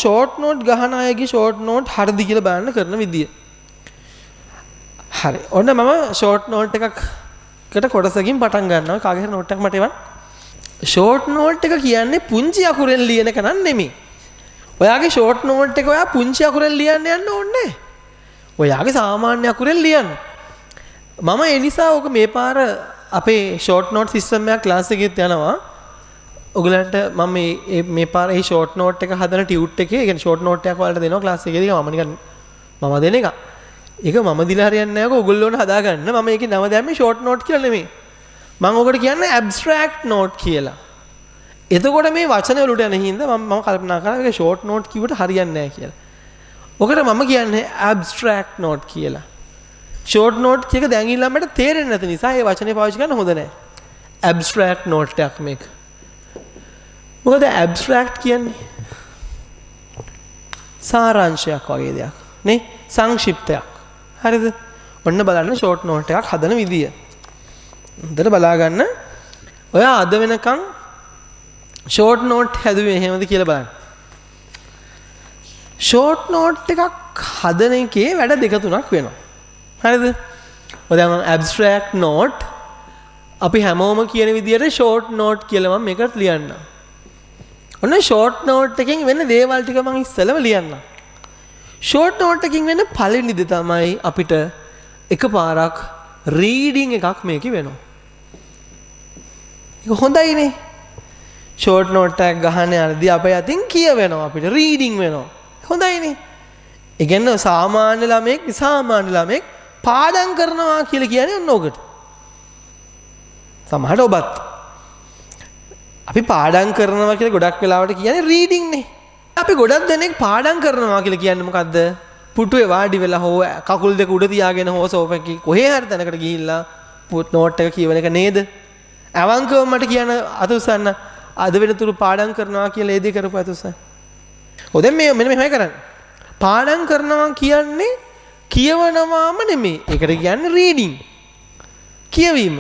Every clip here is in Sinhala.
ෂෝට් නෝට් ගහන අයගේ ෂෝට් නෝට් හරිද කියලා බලන්න කරන විදිය. හරි. ඔන්න මම ෂෝට් නෝට් එකකට කොටසකින් පටන් ගන්නවා. කාගේ හරි නෝට් එකක් මට එවන්න. ෂෝට් නෝට් එක කියන්නේ පුංචි අකුරෙන් ලියන එක නන් නෙමෙයි. ඔයාගේ ෂෝට් නෝට් එක ඔයා පුංචි අකුරෙන් ලියන්න යන්න ඕනේ. ඔයාගේ සාමාන්‍ය අකුරෙන් ලියන්න. මම ඒ නිසා ඔක මේ පාර අපේ ෂෝට් නෝට් සිස්ටම් එකක් ක්ලාස් එකෙත් යනවා. ඔයගලන්ට මම මේ පාර මේ ෂෝට් නෝට් එක හදන ටියුට් එකේ يعني ෂෝට් නෝට් එකක් වලට දෙනවා ක්ලාස් එකේදී මම නිකන් මම දෙන එක. ඒක මම දිලා හරියන්නේ නැහැ. ඔක ඔයගොල්ලෝනේ හදාගන්න. මම ඒකේ නම දැම්මේ ෂෝට් නෝට් කියලා නෙමෙයි. මම ඔකට කියන්නේ ඇබ්ස්ට්‍රැක්ට් නෝට් කියලා. එතකොට මේ වචන වලට යන හින්දා මම කල්පනා කරා ඒක ෂෝට් නෝට් කිව්වට හරියන්නේ නැහැ කියලා. ඔකට මම කියන්නේ ඇබ්ස්ට්‍රැක්ට් නෝට් කියලා. ෂෝට් නෝට් කියක දැන් ඊළඟට තේරෙන්නේ නැති නිසා ඒ වචනේ පාවිච්චි කරන්න හොඳ නැහැ. ඇබ්ස්ට්‍රැක්ට් නෝට් එකක් මේක. මොකද ඇබ්ස්ට්‍රැක්ට් කියන්නේ සාරාංශයක් වගේ දෙයක් නේ, සංක්ෂිප්තයක්. හරිද? ඔන්න බලන්න ෂෝට් නෝට් එකක් හදන විදිය. හොඳට බලා ගන්න. ඔයා අද වෙනකන් ෂෝට් නෝට් හැදුවේ එහෙමද කියලා බලන්න. ෂෝට් නෝට් එකක් හදන එකේ වැඩ දෙක තුනක් වෙනවා. හරිද? ඔය දැන් ඇබ්ස්ට්‍රැක්ට් නෝට් අපි හැමෝම කියන විදියට ෂෝට් නෝට් කියලා මම මේකට ලියන්නම්. ඔන්න ෂෝට් නෝට් එකකින් වෙන දේවල් ටික මම ඉස්සෙල්ලම ලියන්නම්. ෂෝට් නෝට් එකකින් වෙන පළවෙනි දේ තමයි අපිට එකපාරක් රීඩින් එකක් මේකේ වෙනවා. ඒක හොඳයිනේ. ෂෝට් නෝට් එකක් ගහන යනදී අපේ අතින් කියවෙනවා අපිට රීඩින් වෙනවා. හොඳයිනේ. ඒ කියන්නේ සාමාන්‍ය ළමෙක් විසාමාන්‍ය ළමෙක් පාඩම් කරනවා කියලා කියන්නේ ඔන්න ඔකට. සමහරට ඔබත් අපි පාඩම් කරනවා කියලා ගොඩක් වෙලාවට කියන්නේ රීඩින් නේ. අපි ගොඩක් දෙනෙක් පාඩම් කරනවා කියලා කියන්නේ මොකද්ද? පුටුවේ වාඩි වෙලා හෝ කකුල් දෙක උඩ තියාගෙන හෝ සෝෆා එකේ කොහේ හරි තැනකට ගිහිල්ලා නෝට් එක කියවන එක නේද? අවංකව මට කියන අතුසන්න අද වෙනතුරු පාඩම් කරනවා කියලා ඒ දේ කරපු අතුසන්න. ඔතෙන් මේ මෙන්න මෙහෙමයි කරන්නේ. පාඩම් කරනවා කියන්නේ කියවනවාම නෙමෙයි. ඒකට කියන්නේ රීඩින්. කියවීම.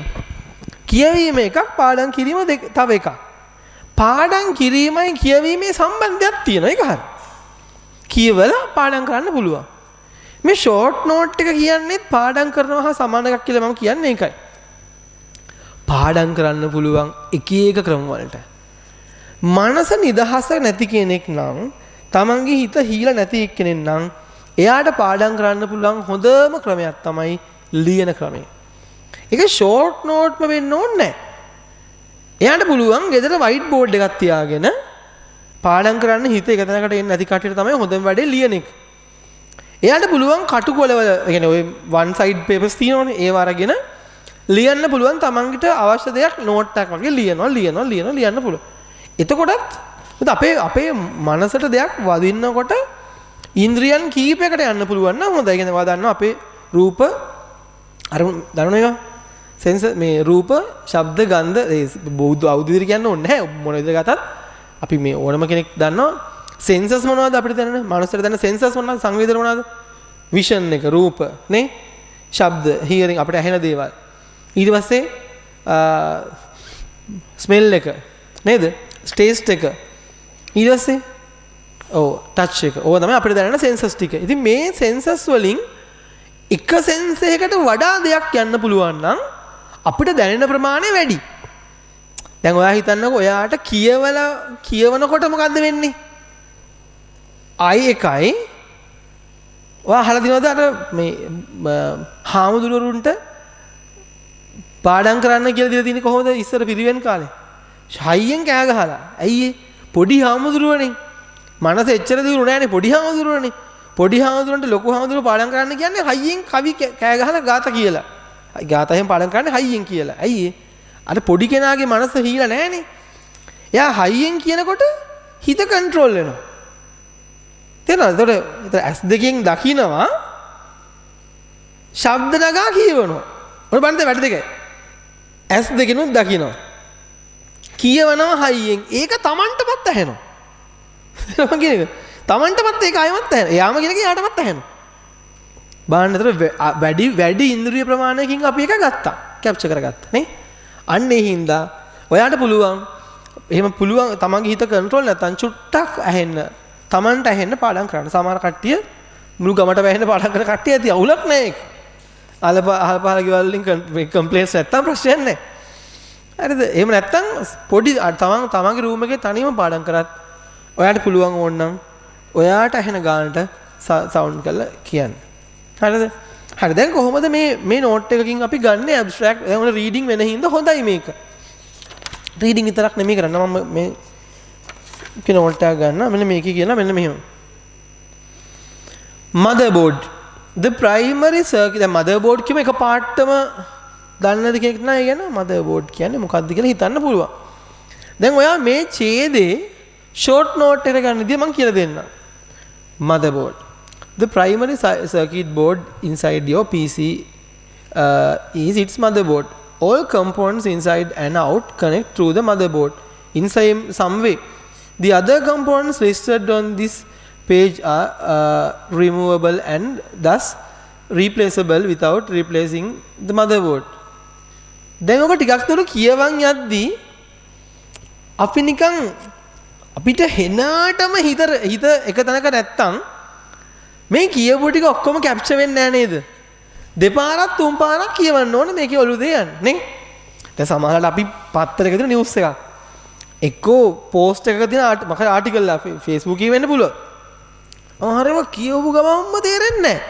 කියවීම එකක්, පාඩම් කිරීම තව එකක්. පාඩම් කිරීමයි කියවීමේ සම්බන්ධයක් තියෙනවා. ඒක හරි. කියවලා පාඩම් කරන්න පුළුවන්. මේ ෂෝට් නෝට් එක කියන්නේ පාඩම් කරනවා හා සමාන එකක් කියලා මම කියන්නේ ඒකයි. පාඩම් කරන්න පුළුවන් එක එක ක්‍රම වලට. මනස නිදහස නැති කෙනෙක් නම්, තමන්ගේ හිත හීලා නැති කෙනෙක් නම්, එයාට පාඩම් කරන්න පුළුවන් හොඳම ක්‍රමයක් තමයි ලියන ක්‍රමය. ඒක ෂෝට් නෝට්ම වෙන්න ඕනේ නැහැ. එයාට පුළුවන් ගෙදර වයිට් බෝඩ් එකක් තියාගෙන පාඩම් කරන්න හිත එක තැනකට එන්නේ නැති කටියට තමයි හොඳම වැඩේ ලියන එක. එයාට පුළුවන් කටුකොලවල, يعني ඔය one side papers තියෙනවනේ, ඒව අරගෙන ලියන්න පුළුවන් තමන්ගිට අවශ්‍ය දෙයක් නෝට් එකක් වගේ ලියන්න පුළුවන්. එතකොටත් අපේ මනසට දෙයක් වදින්නකොට ඉන්ද්‍රියන් කීපයකට යන්න පුළුවන් නම් හොඳයි. يعني වදන්න අපේ රූප අර දන්නවනේ සෙන්ස මේ රූප, ශබ්ද, ගන්ධ බෞද්ධ අවුදිර කියන්න ඕනේ නැහැ. මොන විදිහට ගතත් අපි මේ ඕනම කෙනෙක් දන්නවා සෙන්සස් මොනවද අපිට දැනෙන? මනසට දැනෙන සෙන්සස් මොනවද? සංවේදන මොනවද? විෂන් එක, රූප නේ, ශබ්ද, හියරින් අපිට ඇහෙන දේවල්. ඊට පස්සේ ස්මෙල් එක නේද? ටේස්ට් එක. ඊට පස්සේ ටච් එක. ඕවා තමයි අපිට දැනෙන සෙන්සස් ටික. ඉතින් මේ සෙන්සස් වලින් එක සෙන්ස් එකකට වඩා දෙයක් යන්න පුළුවන් නම් අපිට දැනෙන ප්‍රමාණය වැඩි. දැන් ඔයා හිතන්නකෝ ඔයාට කියවනකොට මොකද්ද වෙන්නේ? I1යි ඔයා අහලා දිනවද අර මේ හාමුදුරුවරුන්ට පාඩම් කරන්න කියලා දීලා තියෙන්නේ කොහොමද ඉස්සර පිරිවෙන් කාලේ? හයියෙන් කෑ ගහලා. ඇයි පොඩි හාමුදුරුවනේ. මනස එච්චර දියුණු නෑනේ පොඩි හාමුදුරුවනේ. පොඩි හාමුදුරන්ට ලොකු හාමුදුරුව පාඩම් කරන්න කියන්නේ හයියෙන් කවි කෑ ගහලා ගාත කියලා. ගාතයෙන් පාඩම් කරන්නේ හයියෙන් කියලා. ඇයි අර පොඩි කෙනාගේ මනස හීලා නෑනේ. එයා හයියෙන් කියනකොට හිත කන්ට්‍රෝල් වෙනවා. තේරෙනවද? ඒතර S2 දකින්නවා ශබ්ද නගා කියවනවා. ඔන්න බලන්න වැඩ දෙකයි. S2 දකින්නවා. කියවනවා හයියෙන්. ඒක Tamanටමත් ඇහෙනවා. මම කියන්නේ Tamanටමත් ඒක ආයමත් ඇහෙනවා. එයාම කියන එක යාටමත් ඇහෙනවා. බලන්න ඒතර වැඩි ඉන්ද්‍රිය ප්‍රමාණයකින් අපි එක ගත්තා. කැප්චර් කරගත්තා නේ? අන්න ඒ හින්දා ඔයාට පුළුවන් එහෙම පුළුවන් තමන්ගේ හිත කන්ට්‍රෝල් නැත්නම් චුට්ටක් ඇහෙන්න Tamanට ඇහෙන්න පාඩම් කරන්න. සමහර කට්ටිය මුළු ගමට වැහෙන්න පාඩම් කරන කට්ටිය ඇති. අවුලක් නැහැ ඒක. අහපහල ගෙවල් වලින් කම්ප්ලේන්ට්ස් නැත්තම් ප්‍රශ්නයක් නැහැ. හරිද? එහෙම නැත්තම් පොඩි තමන්ගේ රූම් එකේ තනියම පාඩම් කරත් ඔයාට පුළුවන් ඕනනම් ඔයාට ඇහෙන ගානට සවුන්ඩ් කරලා කියන්න. හරිද? හරි දැන් කොහොමද මේ නෝට් එකකින් අපි ගන්න ඇබ්ස්ට්‍රැක්ට් දැන් ඔය රීඩින් වෙන හින්දා හොඳයි මේක. රීඩින් විතරක් නෙමෙයි කරන්න මම මේ නෝට් එක ගන්න මෙන්න මේකේ කියලා මෙන්න මෙහෙම. motherboard the primary circuit දැන් motherboard කියම එක පාටම දන්නද කෙනෙක් නෑ කියන motherboard කියන්නේ මොකක්ද කියලා හිතන්න පුළුවන්. දැන් ඔයා මේ ඡේදේ short note එක ගන්න ඉතින් මම කියලා දෙන්නම්. motherboard the primary circuit board inside your PC is its motherboard. All components inside and out connect through the motherboard in some way. The other components listed on this page are removable and thus replaceable without replacing the motherboard. දැන් ඔක ටිකක් දුර කියවන් යද්දී අපි නිකන් අපිට හෙනාටම හිත එක තැනක නැත්තම් මේ කියපු ටික ඔක්කොම කැප්චර් වෙන්නේ නැහැ නේද? දෙපාරක් තුන් පාරක් කියවන්න ඕනේ මේකේ ඔළුව දෙයන්නේ නේ. දැන් සමහරවිට අපි පත්තරයක දෙන නිවුස් එකක් එක්කෝ පෝස්ට් එකක තියෙන ආටිකල් එක Facebook එකේ වෙන්න පුළුවන්. අහරව කියවපු ගමන්ම තේරෙන්නේ නැහැ.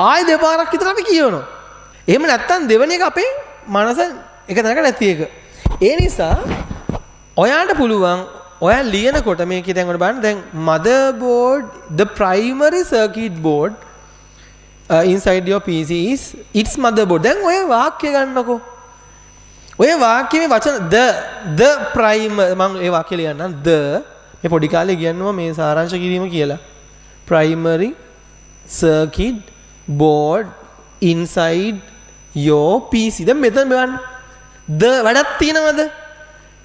ආයෙ දෙපාරක් විතර අපි කියවනවා. එහෙම නැත්තම් දෙවෙනි එක අපේ මනස එක තැනක නැති එක. ඒ නිසා ඔයාට පුළුවන් ඔයා ලියනකොට මේකේ දැන් ඔන්න බලන්න දැන් motherboard the primary circuit board inside your PC is its motherboard. දැන් ඔය වාක්‍ය ගන්නකො. ඔය වාක්‍යෙමේ වචන the primary මම ඒ වාක්‍ය ලියන්නම් the මේ පොඩි කාලේ කියන්නවා මේ සාරාංශ කිරීම කියලා. primary circuit board inside your PC. දැන් මෙතන බලන්න the වැඩක් තියෙනවද?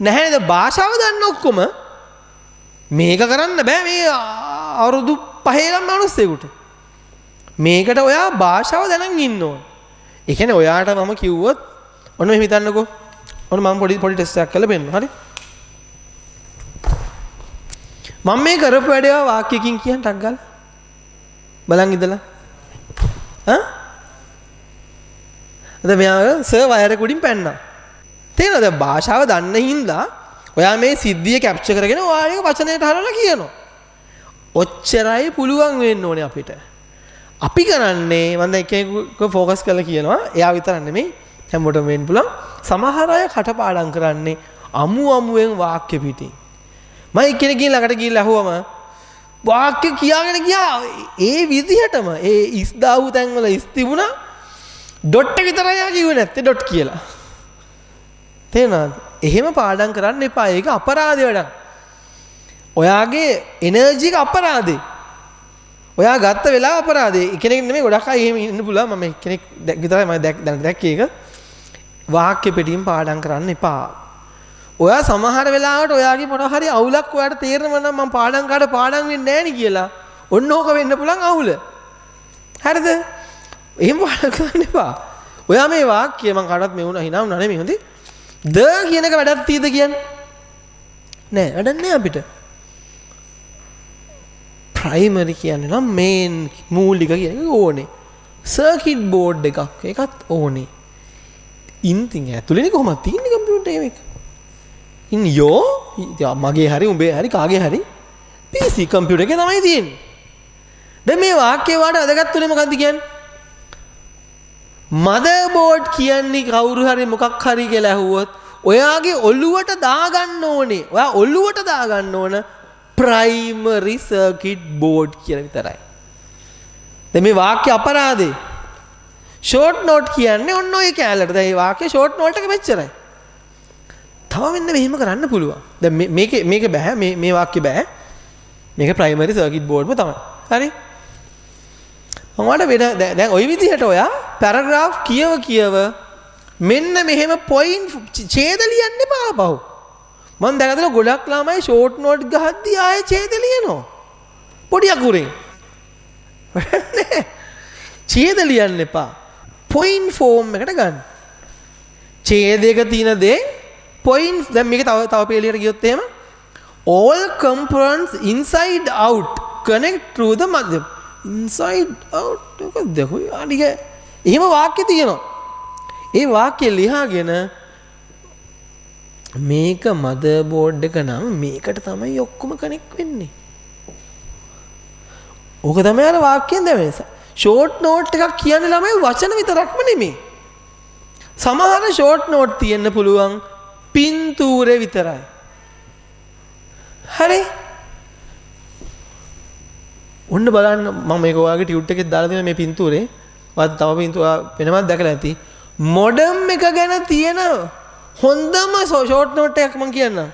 නැහැ නේද? භාෂාව දන්න ඔක්කොම මේක කරන්න බෑ මේ අවුරුදු 5 ළම මිනිස්සෙකුට. මේකට ඔයා භාෂාව දැනන් ඉන්න ඕන. ඒ කියන්නේ ඔයාට මම කිව්වොත් ඔන්න මෙහෙම හිතන්නකෝ. ඔන්න මම පොඩි ටෙස්ට් එකක් කරලා බලන්න. හරි? මම මේ කරපු වැඩේ වාක්‍යකින් කියන්න ටක් ගාලා. බලන් ඉඳලා. අද මෙයා සර් වයර් කුඩින් පැන්නා. තේරෙනවද? භාෂාව දන්න හින්දා ඔයා මේ සිද්ධිය කැප්චර් කරගෙන ඔයාලගේ වචනයට හරවලා කියනවා. ඔච්චරයි පුළුවන් වෙන්න ඕනේ අපිට. අපි කරන්නේ මම දැන් එක ෆෝකස් කරලා කියනවා. එයා විතර නෙමෙයි හැමෝටම වෙන්න පුළුවන්. සමහර අය කටපාඩම් කරන්නේ අමුවෙන් වාක්‍ය පිටින්. මම එක්කෙනෙක්ගෙන් ළඟට ගිහිල්ලා අහුවම වාක්‍ය කියාගෙන ගියා ඒ විදිහටම ඒ ඉස් දාපු තැන් වල ඉස් තිබුණා ඩොට් එක විතරයි යා කිව්වේ නැත්තේ ඩොට් කියලා. තේරෙනවද? එහෙම පාඩම් කරන්න එපා. ඒක අපරාධ වැඩක්. ඔයාගේ එනර්ජි එක අපරාධේ. ඔයා ගත්ත වෙලාව අපරාධේ. කෙනෙක් නෙමෙයි ගොඩක් අය එහෙම ඉන්න පුළුවන්. මම කෙනෙක් විතරයි මම දැක්කේ ඒක. වාක්‍ය පිටින් පාඩම් කරන්න එපා. ඔයා සමහර වෙලාවට ඔයාගේ මොන හරි අවුලක් ඔයාට තේරෙනවා නම් මම පාඩම් කාට පාඩම් වෙන්නේ නැහැ නේ කියලා. ඔන්න ඕක වෙන්න පුළුවන් අවුල. හරිද? එහෙම පාඩම් කරන්න එපා. ඔයා මේ වාක්‍ය මම කාටවත් මේ වුණා හිනා වුණා නෙමෙයි හොඳේ. ද කියන එක වැඩක් තීද කියන්නේ? නෑ වැඩක් නෑ අපිට. ප්‍රයිමරි කියන්නේ නම් මේන් මූලික කියන එක ඕනේ. සර්කිට් බෝඩ් එකක් ඒකත් ඕනේ. ඉන්තින් ඇතුළේනේ කොහොමද තියෙන්නේ කම්පියුටර් එක? ඉන් යෝ මගේ හරි උඹේ හරි කාගේ හරි PC කම්පියුටර් එකේ තමයි තියෙන්නේ. දැන් මේ වාක්‍යය වාට අදගත් උනේ මොකද්ද කියන්නේ? motherboard කියන්නේ කවුරු හරි මොකක් හරි කියලා ඇහුවොත් ඔයාගේ ඔළුවට දාගන්න ඕනේ. ඔයා ඔළුවට දාගන්න ඕන primary circuit board කියලා විතරයි. දැන් මේ වාක්‍ය අපරාධේ. short note කියන්නේ ඔන්න ඔය කැලලට. දැන් මේ වාක්‍ය short note එක මෙච්චරයි. තව මෙන්න මෙහෙම කරන්න පුළුවන්. දැන් මේක බෑ මේ වාක්‍ය බෑ. මේක primary circuit board ම තමයි. හරි? ඔයාලට වෙන දැන් ওই විදිහට ඔයා පැරග්‍රාෆ් කියව මෙන්න මෙහෙම පොයින්ට් ඡේද ලියන්න එපා බහුව. මම දැකලා ගොඩක් ළමයි ෂෝට් නෝට් ගහද්දි ආයේ ඡේද ලියනවා. පොඩි අකුරෙන්. ඡේද ලියන්න එපා. පොයින්ට් ෆෝම් එකට ගන්න. ඡේදයක තියෙන දේ පොයින්ට් දැන් මේක තව පේලියට ගියොත් එහෙම all components inside out connect through the madhyam. Inside out මොකක්ද දෙකෝ අනික එහෙම වාක්‍ය තියෙනවා. ඒ වාක්‍ය ලියාගෙන මේක මදර් බෝඩ් එක නම් මේකට තමයි ඔක්කොම කනෙක්ට් වෙන්නේ. ඕක තමයි අර වාක්‍යයෙන් දැවෙන. ෂෝට් නෝට් එකක් කියන්නේ ළමයි වචන විතරක්ම නෙමෙයි. සමහර ෂෝට් නෝට් තියෙන්න පුළුවන් පින්තූරේ විතරයි. හරි. ඔන්න බලන්න මම මේක ඔයාගේ ටියුට් එකේ දාලා තියෙන මේ පින්තූරේ. ඔයාත් තව පින්තූර වෙනමත් දැකලා ඇති. මොඩම් එක ගැන තියෙන හොඳම ෂෝට් නෝට් එකක් මම කියන්නම්.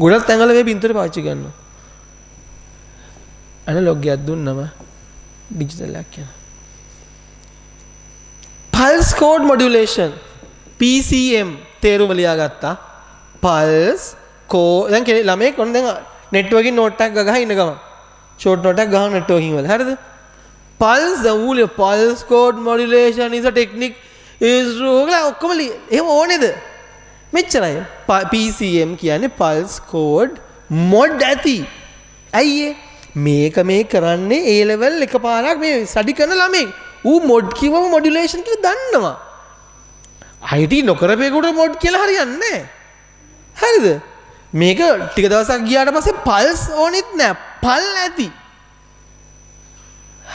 ගොඩක් තැන්වල මේ පින්තූරේ පාවිච්චි කරනවා. ඇනලොග් එකක් දුන්නම ඩිජිටල් එකක් යනවා. pulse code modulation PCM තේරුම ලියාගත්තා. pulse code දැන් කෙනෙක් ළමෙක් ඔන්න දැන් networking note එකක් ගහ ඉන්න ගමන් short note එකක් ගහන networking වල හරිද? pulse the pulse code modulation is a technique is ඔක්කොම එහෙම ඕනේද? මෙච්චරයි. PCM කියන්නේ pulse code mod ඇති. ඇයි මේක මේ කරන්නේ A level එකපාරක් මේ ස්ටඩි කරන ළමෙක්. ඌ mod කිව්වම modulation කියලා දන්නවා. IT නොකරපේකට mod කියලා හරියන්නේ නැහැ. හරිද? මේක ටික දවසක් ගියාට පස්සේ pulse ඕනෙත් නැහැ. පල් ඇති.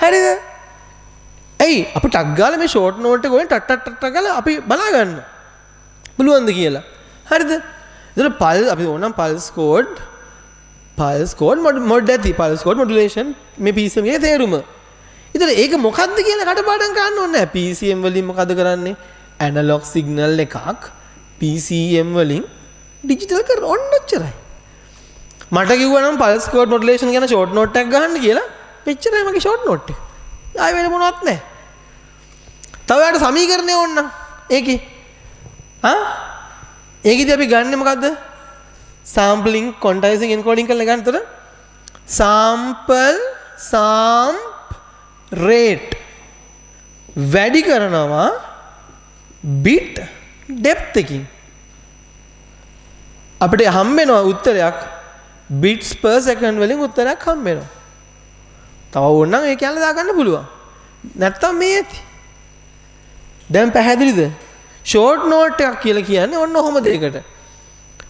හරිද? ඇයි අපි ටක් ගාලා මේ short note එක වලින් ටක් ටක් ටක් ගාලා අපි බලා ගන්න. පුළුවන්ද කියලා. හරිද? ඒතර pulse අපි ඕනම් pulse code mod ඇති pulse code modulation මේ PCM එකේ තේරුම. ඒතර ඒක මොකද්ද කියලා කටපාඩම් කරන්න ඕනේ නැහැ. PCM වලින් මොකද කරන්නේ? analog signal එකක් PCM වලින් digital කරන ඕන්න ඔච්චරයි. මට කිව්වා නම් pulse code modulation ගැන short note එකක් ගහන්න කියලා. මෙච්චරයි මගේ short note එක. ආයෙ වෙන මොනවත් නැහැ. තව යාට සමීකරණය ඕන්න. ඒකේ ඒකෙදි අපි ගන්නෙ මොකද්ද? sampling quantizing encoding කරලා ගන්න. එතකොට sample rate වැඩි කරනවා bit depth එකකින්. අපිට හම්බ වෙනවා උත්තරයක් bits per second වලින් උත්තරයක් හම්බ වෙනවා. තව ඕනනම් ඒ කියලා දාගන්න පුළුවන්. නැත්තම් මේ ඇති. දැන් පැහැදිලිද? ෂෝට් නෝට් එකක් කියලා කියන්නේ ඔන්න ඔහොම දෙයකට.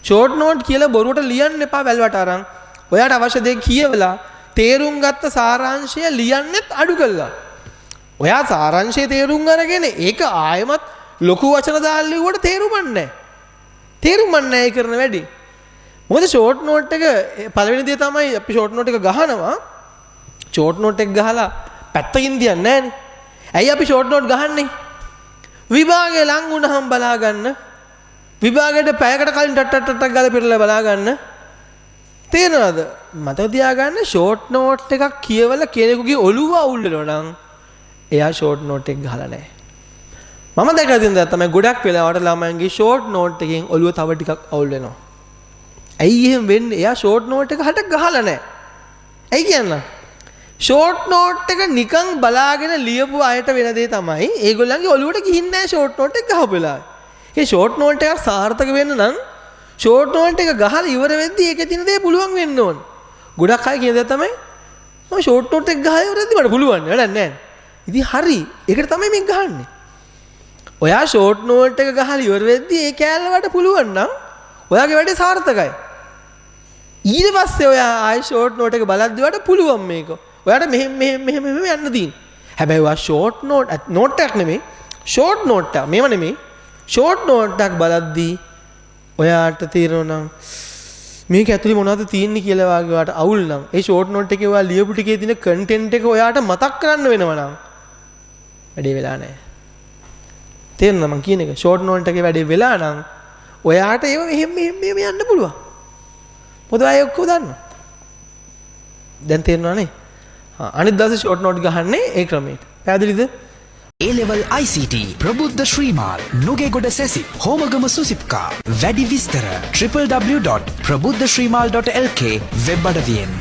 ෂෝට් නෝට් කියලා බොරුවට ලියන්න එපා වැල්වට අරන්. ඔයාට අවශ්‍ය දේ කියවලා තේරුම් ගත්ත සාරාංශය ලියන්නෙත් අඩු කළා. ඔයා සාරාංශය තේරුම් අරගෙන ඒක ආයෙමත් ලොකු වචන දාලා ලිව්වට තේරුම්න්නේ නැහැ. තේරුම්න්නේ නැහැ ඒ කරන වැඩි. මොකද ෂෝට් නෝට් එක පළවෙනි දේ තමයි අපි ෂෝට් නෝට් එක ගහනවා. ෂෝට් නෝට් එක ගහලා පැත්තකින් තියන්නේ නැහනේ. ඇයි අපි ෂෝට් නෝට් ගහන්නේ? විභාගේ ලඟ වුණාම බලා ගන්න. විභාගයට පැයකට කලින් ටට් ගාලා පෙරලා බලා ගන්න. තේරෙනවද? මතක තියාගන්න ෂෝට් නෝට් එකක් කියවලා කෙනෙකුගේ ඔළුව අවුල් වෙනවා නම් එයා ෂෝට් නෝට් එක ගහලා නැහැ. මම දැකලා තියෙන දේ තමයි ගොඩක් වෙලාවට ළමයන්ගේ ෂෝට් නෝට් එකෙන් ඔළුව තව ටිකක් අවුල් වෙනවා. ඇයි එහෙම වෙන්නේ? එයා ෂෝට් නෝට් එක හට ගහලා නැහැ. ඇයි කියන්නේ? ෂෝට් නෝට් එක නිකන් බලාගෙන ලියපු අයට වෙන දේ තමයි ඒගොල්ලන්ගේ ඔළුවට ගිහින් නැහැ ෂෝට් නෝට් එක ගහපු වෙලාවේ. ඒ ෂෝට් නෝට් එක සාර්ථක වෙන්න නම් ෂෝට් නෝට් එක ගහලා ඉවර වෙද්දී ඒකේ තියෙන දේ පුළුවන් වෙන්න ඕන. ගොඩක් අය කියන දේ තමයි මම ෂෝට් නෝට් එක ගහලා ඉවර වෙද්දී මට පුළුවන් වැඩක් නැහැ. ඉතින් හරි. ඒකට තමයි මේ ගහන්නේ. ඔයා ෂෝට් නෝට් එක ගහලා ඉවර වෙද්දී ඒ කෑල්ලවට පුළුවන් නම් ඔයාගේ වැඩේ සාර්ථකයි. ඊට පස්සේ ඔයා ආයි ෂෝට් නෝට් එක බලද්දී වට පුළුවන් මේක. ඔයාට මෙහෙම යන්න තියෙන. හැබැයි ඔයා ෂෝට් නෝට් එකක් නෙමෙයි ෂෝට් නෝට් එක. මේව නෙමෙයි. ෂෝට් නෝට් එකක් බලද්දී ඔයාට තේරෙනවා නම් මේක ඇතුලේ මොනවද තියෙන්නේ කියලා වාගේ ඔයාට අවුල් නම් ඒ ෂෝට් නෝට් එකේ ඔයා ලියපු ටිකේ තියෙන කන්ටෙන්ට් එක ඔයාට මතක් කරන්න වෙනවා නම් වැඩේ වෙලා නැහැ. තේරෙනවද මම කියන එක? ෂෝට් නෝට් එකේ වැඩේ වෙලා නම් ඔයාට ඒව මෙහෙම යන්න පුළුවන්. මොකද අය ඔක්කොම දන්නවා. දැන් තේරෙනවනේ? අනිත් දවසේ ෂෝට් නෝට් ගහන්නේ ඒ ක්‍රමයට. පැහැදිලිද? A-level ICT ප්‍රබුද්ධ ශ්‍රීමාල් නුගේගොඩ සැසි හෝමගම සුසිප්කා වැඩි විස්තර www.prabuddhashrimal.lk වෙබ් අඩවියෙන්